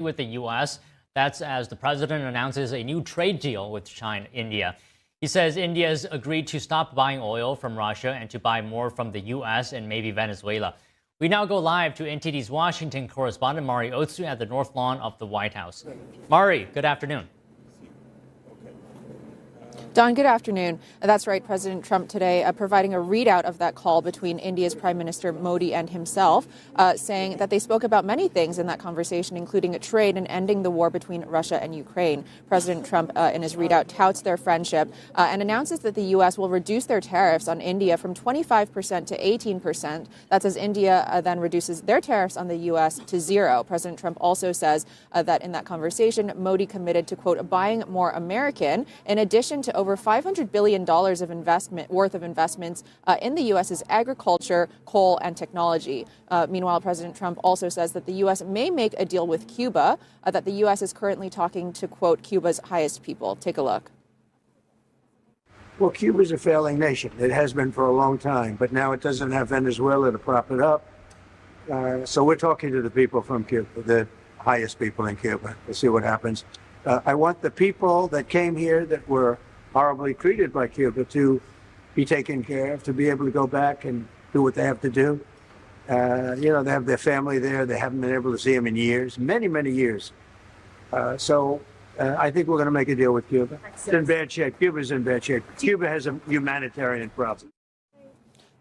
with the U.S. That's as the president announces a new trade deal with India. He says India's agreed to stop buying oil from Russia and to buy more from the U.S. and maybe Venezuela. We now go live to NTD's Washington correspondent Mari Otsu at the North Lawn of the White House. Mari, good afternoon. Don, good afternoon. That's right. President Trump today providing a readout of that call between India's Prime Minister Modi and himself, saying that they spoke about many things in that conversation, including trade and ending the war between Russia and Ukraine. President Trump, in his readout, touts their friendship and announces that the U.S. will reduce their tariffs on India from 25% to 18%. That's as India then reduces their tariffs on the U.S. to zero. President Trump also says that in that conversation, Modi committed to, quote, buying more American, in addition to over $500 billion worth of investments in the U.S.'s agriculture, coal, and technology. Meanwhile, President Trump also says that the U.S. may make a deal with Cuba, that the U.S. is currently talking to, quote, Cuba's highest people. Take a look. Well, Cuba's a failing nation. It has been for a long time, but now it doesn't have Venezuela to prop it up. So we're talking to the people from Cuba, the highest people in Cuba. We'll see what happens. I want the people that came here that were horribly treated by Cuba to be taken care of, to be able to go back and do what they have to do. They have their family there. They haven't been able to see them in years, many, many years. So I think we're going to make a deal with Cuba. It's in bad shape. Cuba's in bad shape. Cuba has a humanitarian problem.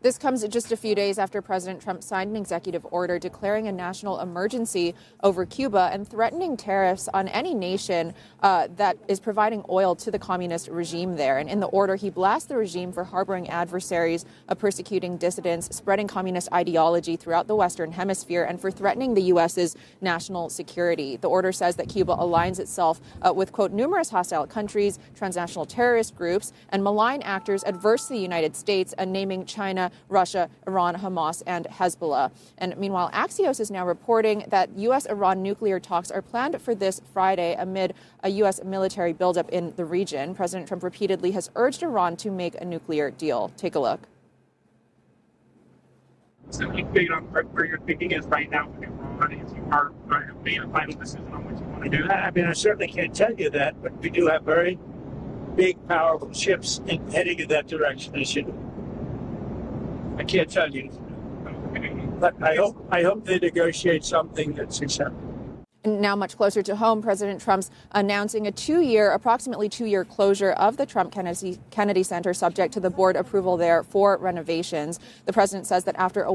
This comes just a few days after President Trump signed an executive order declaring a national emergency over Cuba and threatening tariffs on any nation that is providing oil to the communist regime there. And in the order, he blasts the regime for harboring adversaries, persecuting dissidents, spreading communist ideology throughout the Western Hemisphere, and for threatening the U.S.'s national security. The order says that Cuba aligns itself with, quote, numerous hostile countries, transnational terrorist groups, and malign actors adverse to the United States, naming China, Russia, Iran, Hamas, and Hezbollah. And meanwhile, Axios is now reporting that U.S.-Iran nuclear talks are planned for this Friday amid a U.S. military buildup in the region. President Trump repeatedly has urged Iran to make a nuclear deal. Take a look. So you figure out where your thinking is right now with Iran, if you are making a final decision on what you want to do. I mean, I certainly can't tell you that, but we do have very big, powerful ships heading in that direction. I can't tell you, but I hope they negotiate something that's acceptable. Now much closer to home, President Trump's announcing approximately two-year closure of the Trump Kennedy Center subject to the board approval there for renovations. The president says that after a